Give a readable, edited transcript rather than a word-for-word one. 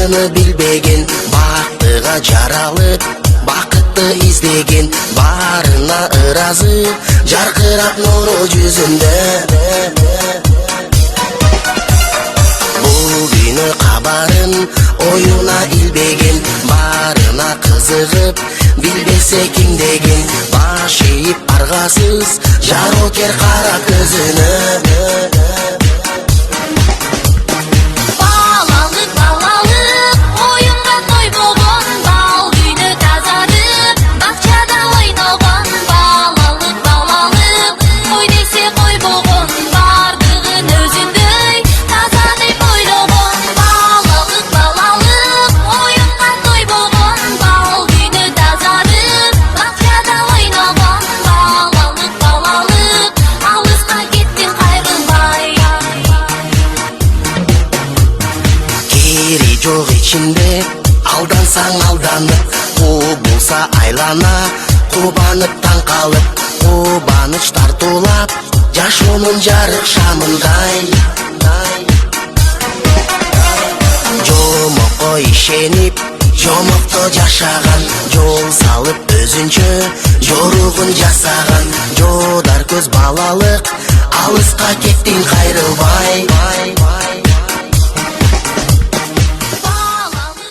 кайрыны билбеген, бактыга жаралып бакытты издеген, барына ыразы жаркырап нуру жүзүндө. Бул күнү кабарын оюна илбеген, барына кызыгып билбесе ким деген, баш ийип аргасыз жарокер кара көзүнө. Жок ичинде алдансаң алданып, кубулса айлана, кубанып таң калып, кубаныч тартуулап жашоонун жарык шамындай. Жомокко ишенип, жомокто жашаган, жол салып өзүнчө жоругун жасаган, жодар көз балалык, алыска кеттиң кайрылбай.